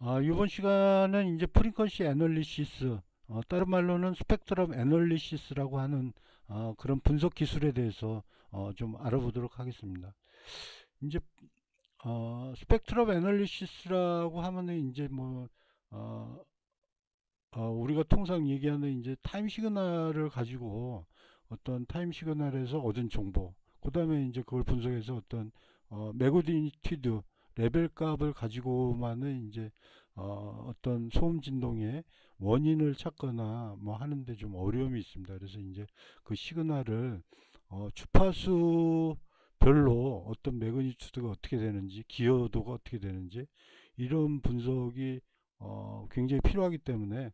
이번 시간은 이제 프리퀀시 애널리시스, 다른 말로는 스펙트럼 애널리시스라고 하는 그런 분석 기술에 대해서 좀 알아보도록 하겠습니다. 이제 스펙트럼 애널리시스라고 하면은 이제 뭐 어, 우리가 통상 얘기하는 이제 타임 시그널을 가지고 어떤 타임 시그널에서 얻은 정보, 그 다음에 이제 그걸 분석해서 어떤 매그니튜드 레벨 값을 가지고만은 이제 어떤 소음 진동의 원인을 찾거나 뭐 하는데 좀 어려움이 있습니다. 그래서 이제 그 시그널을 주파수 별로 어떤 매그니튜드가 어떻게 되는지, 기여도가 어떻게 되는지 이런 분석이 굉장히 필요하기 때문에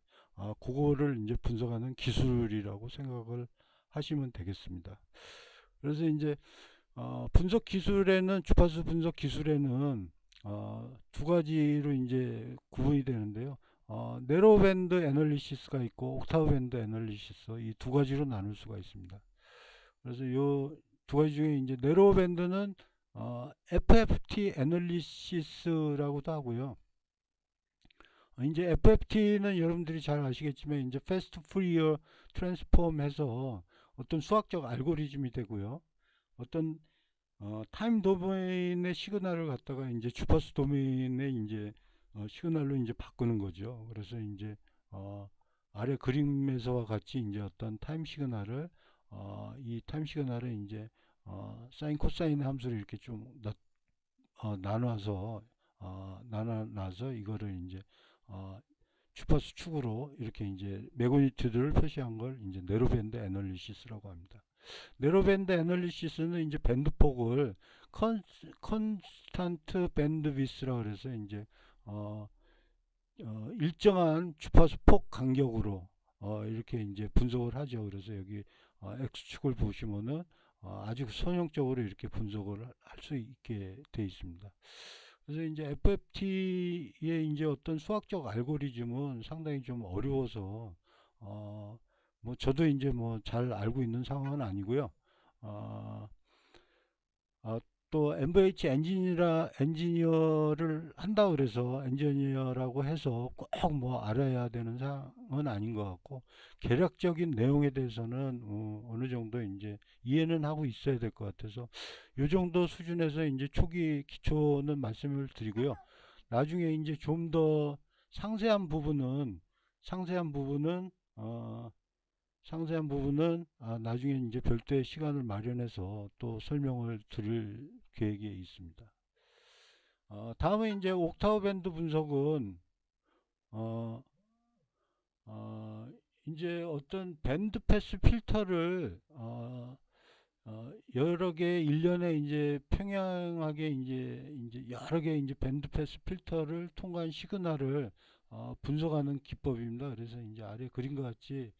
그거를 이제 분석하는 기술이라고 생각을 하시면 되겠습니다. 그래서 이제 분석 기술에는 주파수 분석 기술에는 두 가지로 이제 구분이 되는데요. 네로우 밴드 애널리시스가 있고 옥타브 밴드 애널리시스, 이 두 가지로 나눌 수가 있습니다. 그래서 요 두 가지 중에 이제 네로우 밴드는 FFT 애널리시스라고도 하고요. 이제 FFT는 여러분들이 잘 아시겠지만 이제 패스트 푸리어 트랜스폼 해서 어떤 수학적 알고리즘이 되고요. 어떤 타임 도메인의 시그널을 갖다가 이제 주파수 도메인의 이제 시그널로 이제 바꾸는 거죠. 그래서 이제 아래 그림에서와 같이 이제 어떤 타임 시그널을 이 타임 시그널을 이제 사인 코사인 함수를 이렇게 좀 나눠서 나눠서 이거를 이제 어, 주파수 축으로 이렇게 이제 매그니튜드를 표시한 걸 이제 네로밴드 애널리시스라고 합니다. 네로밴드 애널리시스는 이제 밴드폭을 컨스탄트 밴드위스라고 그래서 이제 어, 일정한 주파수 폭 간격으로 이렇게 이제 분석을 하죠. 그래서 여기 X축을 보시면은 아주 선형적으로 이렇게 분석을 할 수 있게 되어 있습니다. 그래서 이제 FFT의 이제 어떤 수학적 알고리즘은 상당히 좀 어려워서 뭐 저도 이제 뭐 잘 알고 있는 상황은 아니고요. 어, 어, 또 MVH 엔지니어를 한다 그래서 엔지니어라고 해서 꼭 뭐 알아야 되는 사항은 아닌 것 같고, 개략적인 내용에 대해서는 어느 정도 이제 이해는 하고 있어야 될 것 같아서 요 정도 수준에서 이제 초기 기초는 말씀을 드리고요. 나중에 이제 좀 더 상세한 부분은 상세한 부분은 어, 상세한 부분은 나중에 이제 별도의 시간을 마련해서 또 설명을 드릴 계획이 있습니다. 다음에 이제 옥타브 밴드 분석은 어, 어, 이제 어떤 밴드 패스 필터를 여러 개 일련의 이제 평행하게 이제 여러 개 이제 밴드 패스 필터를 통과한 시그널을 분석하는 기법입니다. 그래서 이제 아래 그림과 같이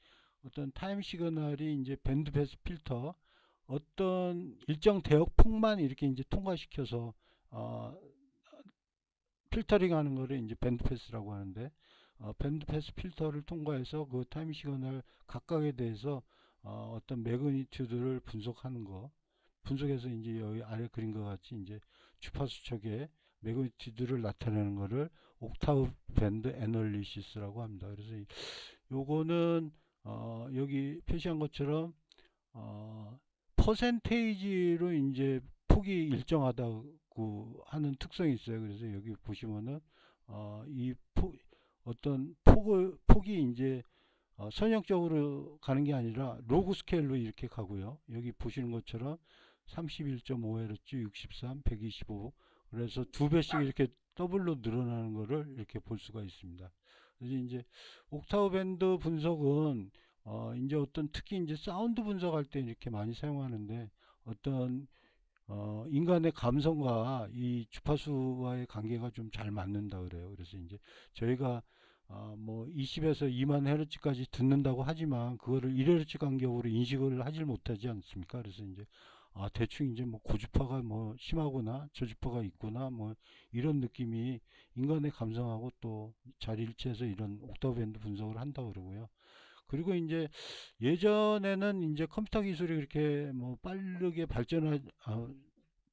어떤 타임 시그널이 이제 밴드 패스 필터 어떤 일정 대역폭만 이렇게 이제 통과시켜서 어, 필터링 하는 거를 이제 밴드 패스라고 하는데, 밴드 패스 필터를 통과해서 그 타임 시그널 각각에 대해서 어떤 매그니튜드를 분석하는 거, 분석해서 이제 여기 아래 그림과 같이 이제 주파수 척의 매그니튜드를 나타내는 거를 옥타브 밴드 애널리시스라고 합니다. 그래서 요거는 여기 표시한 것처럼 퍼센테이지로 이제 폭이 일정하다고 하는 특성이 있어요. 그래서 여기 보시면은 이 어떤 폭이 이제 선형적으로 가는 게 아니라 로그 스케일로 이렇게 가고요. 여기 보시는 것처럼 31.5Hz, 63, 125, 그래서 두 배씩 이렇게 더블로 늘어나는 것을 이렇게 볼 수가 있습니다. 그래서 이제 옥타브 밴드 분석은 이제 어떤 특히 이제 사운드 분석할 때 이렇게 많이 사용하는데, 어떤 인간의 감성과 이 주파수와의 관계가 좀 잘 맞는다 그래요. 그래서 이제 저희가 뭐 20에서 2만 헤르츠까지 듣는다고 하지만 그거를 1헤르츠 간격으로 인식을 하질 못하지 않습니까? 그래서 이제 대충 이제 뭐 고주파가 뭐 심하거나 저주파가 있구나 뭐 이런 느낌이 인간의 감성하고 또 잘 일치해서 이런 옥타브 밴드 분석을 한다고 그러고요. 그리고 이제 예전에는 이제 컴퓨터 기술이 그렇게 뭐 빠르게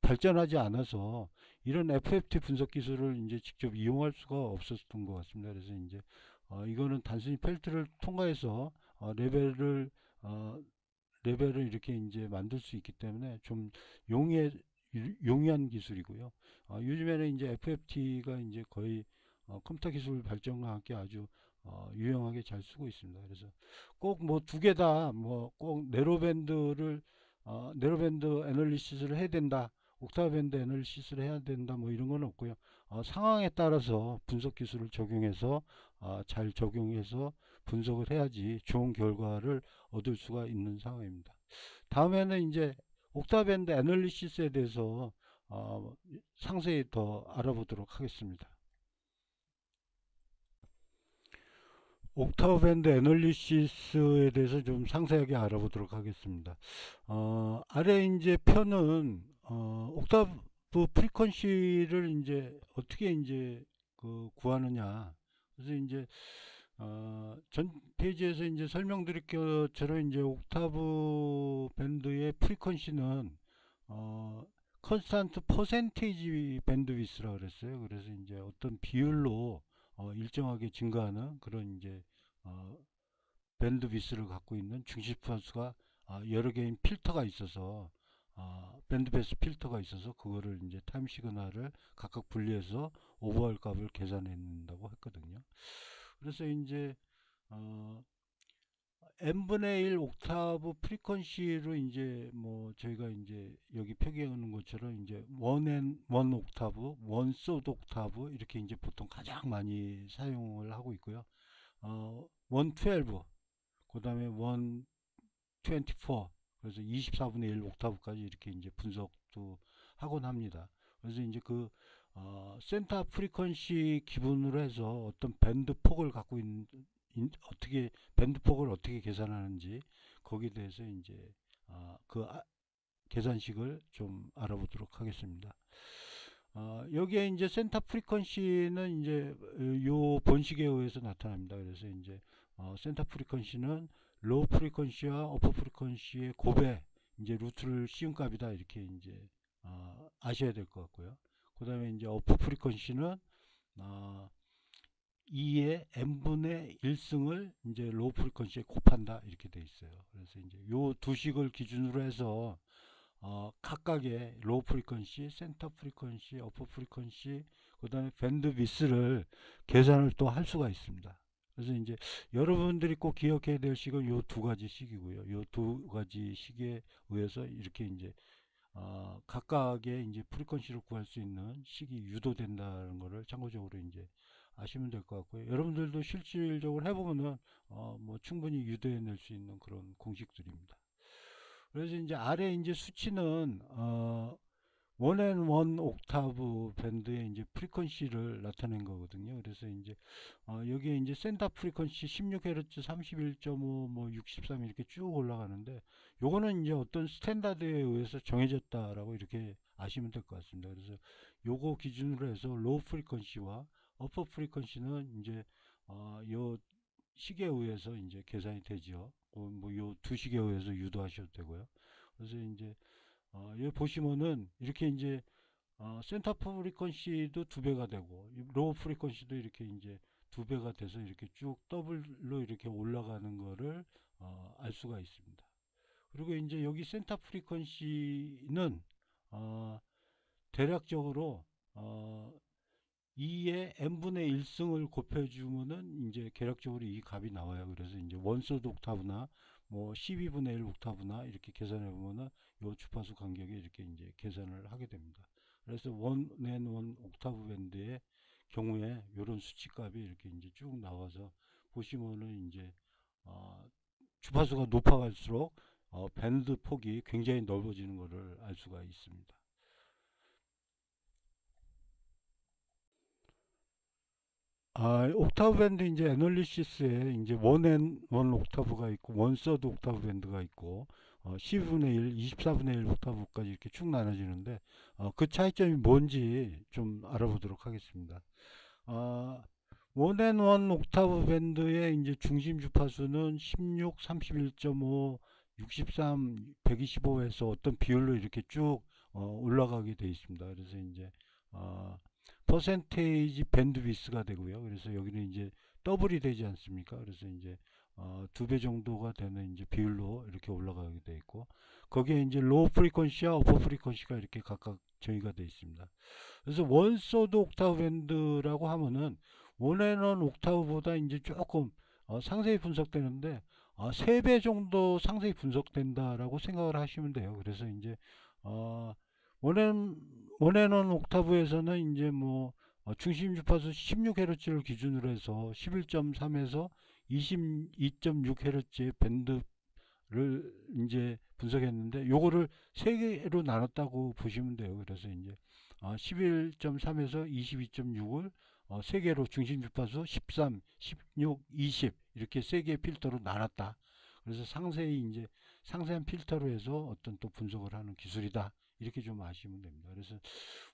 발전하지 않아서 이런 FFT 분석 기술을 이제 직접 이용할 수가 없었던 것 같습니다. 그래서 이제 이거는 단순히 펠트를 통과해서 레벨을 이렇게 이제 만들 수 있기 때문에 좀 용이한 기술이고요. 요즘에는 이제 FFT가 이제 거의 컴퓨터 기술 발전과 함께 아주 유용하게 잘 쓰고 있습니다. 그래서 꼭 뭐 두 개 다 뭐 꼭 내로밴드 애널리시스를 해야 된다, 옥타브 밴드 애널리시스를 해야 된다, 뭐 이런 건 없고요. 상황에 따라서 분석 기술을 적용해서 잘 적용해서 분석을 해야지 좋은 결과를 얻을 수가 있는 상황입니다. 다음에는 이제 옥타브 밴드 애널리시스에 대해서 상세히 더 알아보도록 하겠습니다. 옥타브 밴드 애널리시스에 대해서 좀 상세하게 알아보도록 하겠습니다. 아래 이제 편은 옥타브 프리퀀시를 이제 어떻게 이제 구하느냐. 그래서 이제 전 페이지에서 이제 설명드릴 것처럼 이제 옥타브 밴드의 프리퀀시는 컨스탄트 퍼센테이지 밴드위스라 그랬어요. 그래서 이제 어떤 비율로 일정하게 증가하는 그런 이제 밴드위스를 갖고 있는 중심주파수가 여러 개의 필터가 있어서 밴드패스 필터가 있어서 그거를 이제 타임 시그널을 각각 분리해서 오버홀 값을 계산한다고 했거든요. 그래서 이제 n분의 1 옥타브 프리퀀시로 이제 뭐 저희가 이제 여기 표기하는 것처럼 이제 1 옥타브, 1 서드 옥타브 이렇게 이제 보통 가장 많이 사용을 하고 있고요. 112, 그 다음에 124, 그래서 24분의 1 옥타브까지 이렇게 이제 분석도 하곤 합니다. 그래서 이제 센터 프리퀀시 기본으로 해서 어떤 밴드 폭을 갖고 있는 어떻게 밴드 폭을 어떻게 계산하는지 거기에 대해서 이제 계산식을 좀 알아보도록 하겠습니다. 여기에 이제 센터 프리퀀시는 이제 요 번식에 의해서 나타납니다. 그래서 이제 센터 프리퀀시는 로우 프리퀀시와 어퍼 프리퀀시의 곱에 이제 루트를 씌운 값이다, 이렇게 이제 아셔야 될 것 같고요. 그 다음에 이제 어퍼 프리퀀시는 2의 n분의 1승을 이제 로우 프리퀀시에 곱한다, 이렇게 돼 있어요. 그래서 이제 요 두 식을 기준으로 해서 각각의 로우 프리퀀시, 센터 프리퀀시, 어퍼 프리퀀시, 그 다음에 밴드 위스를 계산을 또 할 수가 있습니다. 그래서 이제 여러분들이 꼭 기억해야 될 식은 요 두 가지 식이고요. 요 두 가지 식에 의해서 이렇게 이제 각각의 이제 프리퀀시를 구할 수 있는 식이 유도된다는 것을 참고적으로 이제 아시면 될 것 같고요. 여러분들도 실질적으로 해보면은 뭐 충분히 유도해낼 수 있는 그런 공식들입니다. 그래서 이제 아래 이제 수치는 1&1 옥타브 밴드의 이제 프리퀀시를 나타낸 거거든요. 그래서 이제 여기에 이제 센터 프리퀀시 16Hz, 31.5, 뭐 63 이렇게 쭉 올라가는데, 요거는 이제 어떤 스탠다드에 의해서 정해졌다라고 이렇게 아시면 될 것 같습니다. 그래서 요거 기준으로 해서 로우 프리퀀시와 어퍼 프리퀀시는 이제 요 식에 의해서 이제 계산이 되죠. 뭐 요 두 식에 의해서 유도하셔도 되고요. 그래서 이제 여기 보시면은 이렇게 이제 센터 프리퀀시도 2배가 되고 로우 프리퀀시도 이렇게 이제 2배가 돼서 이렇게 쭉 더블로 이렇게 올라가는 거를 알 수가 있습니다. 그리고 이제 여기 센터 프리퀀시는 대략적으로 2의 n분의 1승을 곱해주면은 이제 계략적으로 이 값이 나와요. 그래서 이제 원소드 옥타브나 뭐 12분의 1 옥타브나 이렇게 계산해 보면은 요 주파수 간격에 이렇게 이제 계산을 하게 됩니다. 그래서 1&1 옥타브 밴드의 경우에 요런 수치값이 이렇게 이제 쭉 나와서 보시면은 이제 주파수가 높아갈수록 밴드 폭이 굉장히 넓어지는 것을 알 수가 있습니다. 옥타브 밴드 이제 애널리시스에 이제 1&1 옥타브가 있고 1/3 옥타브 밴드가 있고 12분의 1, 24분의 1 옥타브까지 이렇게 쭉 나눠지는데 그 차이점이 뭔지 좀 알아보도록 하겠습니다. 1&1 옥타브 밴드의 이제 중심 주파수는 16, 31.5, 63, 125에서 어떤 비율로 이렇게 쭉 올라가게 돼 있습니다. 그래서 이제 퍼센테이지 밴드위스가 되고요. 그래서 여기는 이제 더블이 되지 않습니까? 그래서 이제 2배 정도가 되는 이제 비율로 이렇게 올라가게 돼 있고, 거기에 이제 로우 프리퀀시와 어퍼 프리퀀시가 이렇게 각각 정의가 되어 있습니다. 그래서 원소드 옥타브 밴드라고 하면은 원앤원 옥타브보다 이제 조금 상세히 분석되는데 3배 정도 상세히 분석된다라고 생각을 하시면 돼요. 그래서 이제 원앤 원앤원 옥타브에서는 이제 뭐 중심 주파수 16Hz를 기준으로 해서 11.3에서 22.6Hz의 밴드를 이제 분석했는데, 요거를 세 개로 나눴다고 보시면 돼요. 그래서 이제 11.3에서 22.6을 세 개로 중심 주파수 13, 16, 20 이렇게 세 개의 필터로 나눴다. 그래서 상세한 필터로 해서 어떤 또 분석을 하는 기술이다. 이렇게 좀 아시면 됩니다. 그래서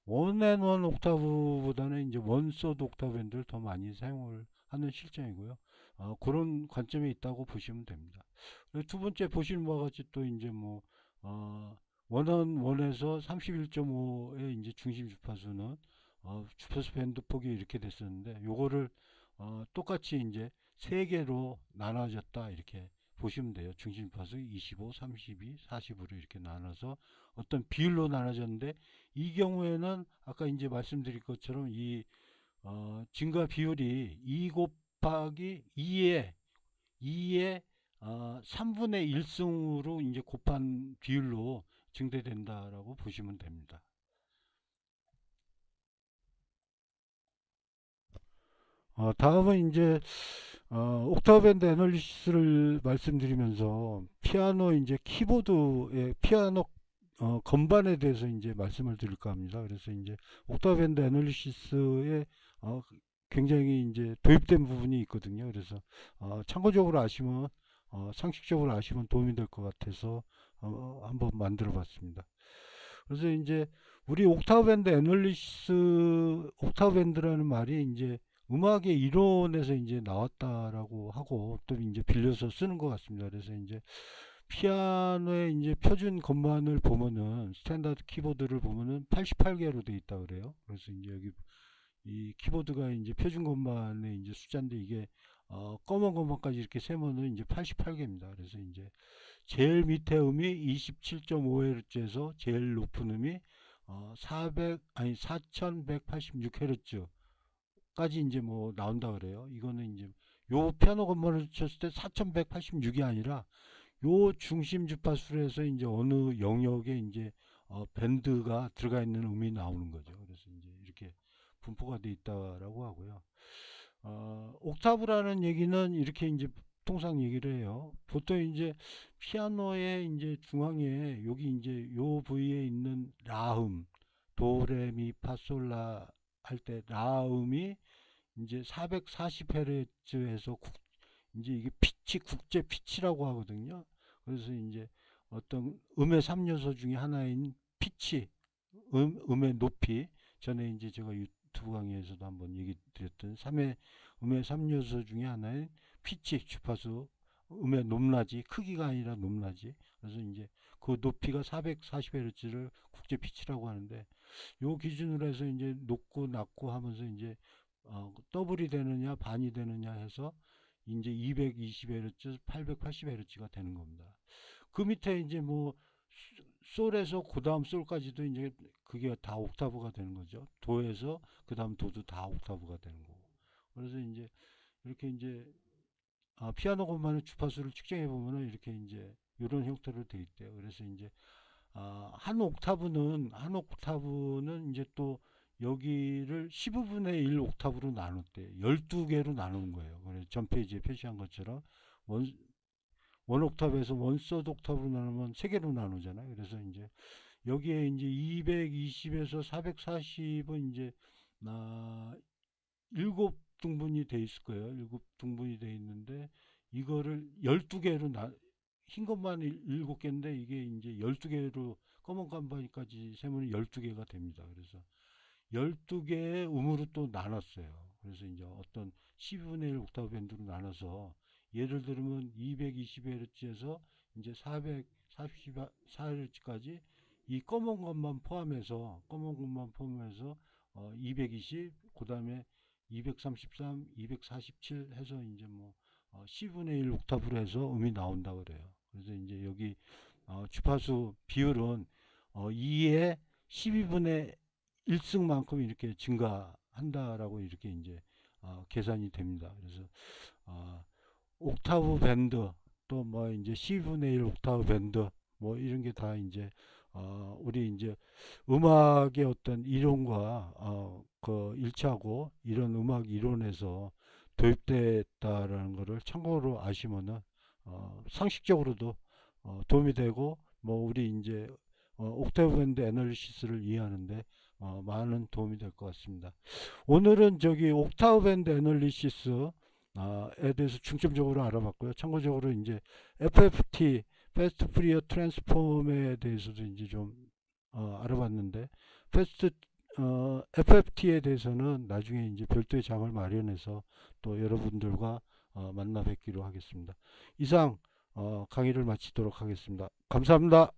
원앤원 옥타브보다는 이제 원소드 옥타브 밴드를 더 많이 사용을 하는 실정이고요. 그런 관점에 있다고 보시면 됩니다. 두 번째 보시는 바와 같이 또 이제 뭐 원에서 31.5의 이제 중심 주파수는 주파수 밴드 폭이 이렇게 됐었는데, 요거를 똑같이 이제 세 개로 나눠졌다 이렇게 보시면 돼요. 중심 주파수 25, 32, 40으로 이렇게 나눠서 어떤 비율로 나눠졌는데, 이 경우에는 아까 이제 말씀드린 것처럼 이 증가 비율이 2 곱하기 2의 3분의 1승으로 이제 곱한 비율로 증대된다라고 보시면 됩니다. 다음은 이제 옥타브 밴드 애널리시스를 말씀드리면서 피아노 이제 키보드의 피아노 건반에 대해서 이제 말씀을 드릴까 합니다. 그래서 이제 옥타브 밴드 애널리시스에 굉장히 이제 도입된 부분이 있거든요. 그래서 참고적으로 아시면 상식적으로 아시면 도움이 될 것 같아서 한번 만들어 봤습니다. 그래서 이제 우리 옥타브 밴드 애널리시스, 옥타브 밴드라는 말이 이제 음악의 이론에서 이제 나왔다라고 하고 또 이제 빌려서 쓰는 것 같습니다. 그래서 이제 피아노의 이제 표준 건반을 보면은 스탠다드 키보드를 보면은 88개로 돼 있다 그래요. 그래서 이제 여기 이 키보드가 이제 표준 건반의 이제 숫자인데, 이게 검은 건반까지 이렇게 세면은 이제 88개입니다. 그래서 이제 제일 밑에 음이 27.5Hz에서 제일 높은 음이 4186Hz까지 이제 뭐 나온다 그래요. 이거는 이제 요 피아노 건반을 쳤을 때 4186이 아니라 요 중심 주파수로 해서 이제 어느 영역에 이제 밴드가 들어가 있는 음이 나오는 거죠. 그래서 이제 이렇게 분포가 돼 있다라고 하고요. 옥타브라는 얘기는 이렇게 이제 통상 얘기를 해요. 보통 이제 피아노의 이제 중앙에 여기 이제 요 부위에 있는 라음, 도레미파솔라 할 때 라음이 이제 440Hz에서 이제 이게 피치, 국제 피치라고 하거든요. 그래서 이제 어떤 음의 3요소 중에 하나인 피치, 음의 높이, 전에 이제 제가 유튜브 강의에서도 한번 얘기 드렸던 음의 3요소 중에 하나인 피치, 주파수, 음의 높낮이, 크기가 아니라 높낮이. 그래서 이제 그 높이가 440Hz를 국제 피치라고 하는데, 요 기준으로 해서 이제 높고 낮고 하면서 이제 더블이 되느냐 반이 되느냐 해서 이제 220Hz, 880Hz가 되는 겁니다. 그 밑에 이제 뭐 솔에서 그 다음 솔까지도 이제 그게 다 옥타브가 되는 거죠. 도에서 그 다음 도도 다 옥타브가 되는 거고. 그래서 이제 이렇게 이제 피아노 건반의 주파수를 측정해 보면은 이렇게 이제 이런 형태로 되어 있대요. 그래서 이제 한 옥타브는 이제 또 여기를 15분의 1 옥타브로 나눴대요. 12개로 나누는 거예요. 그래서 전 페이지에 표시한 것처럼 원 옥타브에서 원서드 옥타브로 나누면 3개로 나누잖아요. 그래서 이제 여기에 이제 220에서 440은 이제 7등분이 돼 있을 거예요. 7등분이 돼 있는데, 이거를 12개로 흰 것만 7개인데 이게 이제 12개로 검은 간반까지 세면 12개가 됩니다. 그래서 12개의 음으로 또 나눴어요. 그래서 이제 어떤 12분의 1 옥타브 밴드로 나눠서 예를 들면 220Hz에서 이제 444Hz까지 이 검은 것만 포함해서 220, 그 다음에 233, 247 해서 이제 뭐 10분의 1 옥타브로 해서 음이 나온다 그래요. 그래서 이제 여기 주파수 비율은 2의 12분의 1승만큼 이렇게 증가한다라고 이렇게 이제 계산이 됩니다. 그래서 옥타브 밴드 또 뭐 이제 12분의 1 옥타브 밴드 뭐 이런 게 다 이제 우리 이제 음악의 어떤 이론과 그 일치하고 이런 음악 이론에서 도입됐다라는 것을 참고로 아시면은 상식적으로도 도움이 되고 뭐 우리 이제 옥타브 밴드 애널리시스를 이해하는데 많은 도움이 될 것 같습니다. 오늘은 저기 옥타브 밴드 애널리시스 에 대해서 중점적으로 알아봤고요. 참고적으로 이제 FFT 패스트 프리어 트랜스폼에 대해서도 이제 좀 알아봤는데 FFT에 대해서는 나중에 이제 별도의 장을 마련해서 또 여러분들과 만나 뵙기로 하겠습니다. 이상 강의를 마치도록 하겠습니다. 감사합니다.